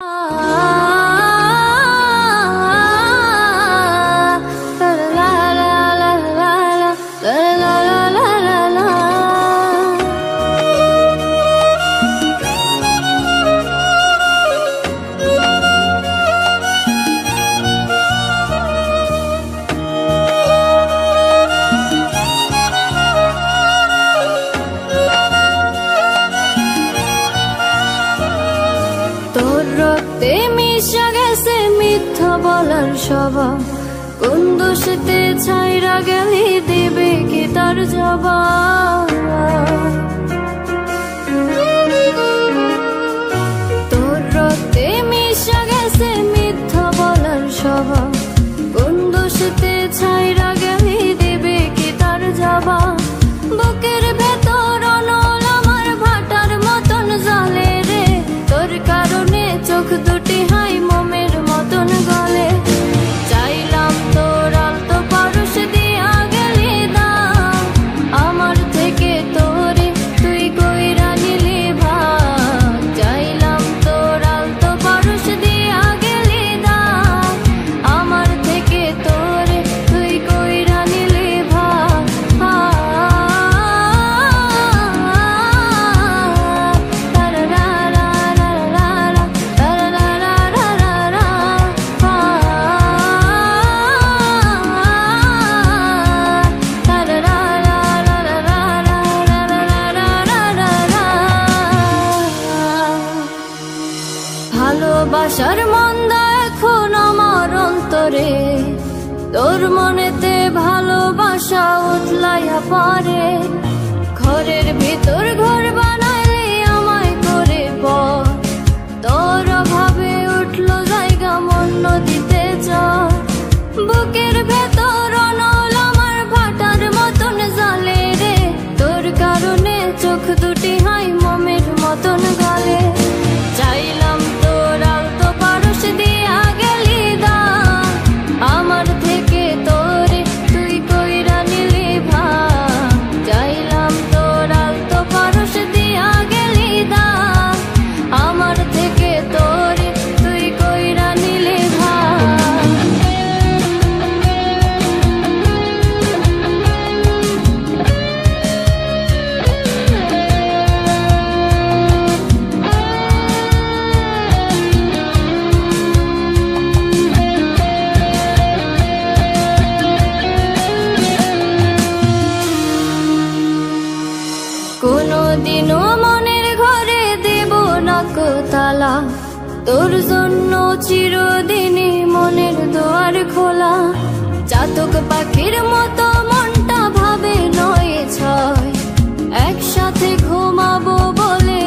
তোর রক্তে মিশা গেছে মিথ্যা বলার স্বভাব, কোন দোষেতে ছাইরা গেলি দেবে কি তার জবাব। তোর রক্তে মিশা গেছে মিথ্যা বলার স্বভাব, কোন দোষেতে ছাইরা গেলি দেবে কি তার জবাব। বুকের ভেতর অনল আমার ভাটার মতন জ্বলে রে, তোর কারণে চোখ দুটি হাই মোমের মতন গলে। চাইলাম তোর আলতো পরশ দিয়া গেলি দাম, আমার থেকে তোরে তুই কইরা নিলি ভাগ। চাইলাম তোর আলতো পরশ দিয়া গেলি দাম, আমার থেকে তোরে তুই কইরা নিলি ভাগ। ভালোবাসার মন্দা এখন আমার অন্তরে, তোর মনেতে ভালোবাসা উতলাইয়া পড়ে। ঘরের ভিতর ঘর বানাইলে আমায় করে পর, তোর অভাবে উঠলো জায়গা মন নদীতে চর। বুকের ভেতর অনল আমার ভাটার মতন জ্বলে রে, তোর কারণে চোখ দুটি হাই মোমের মতন গলে। চাইলাম তোর আলতো পরশ দিয়া গেলি দাম, আমার থেকে তোরে তুই কইরা নিলি ভাগ। চাইলাম তোর আলতো পরশ দিয়া গেলি দাম, আমার থেকে তোরে তুই কইরা নিলি ভাগ। কোনদিনও মনের ঘরে দেব না কো তালা, তোর জন্য চিরদিনই মনের দুয়ার খোলা। চাতক পাখির মতো মনটা ভাবে নয় ছয়, একসাথে ঘুমাবো বলে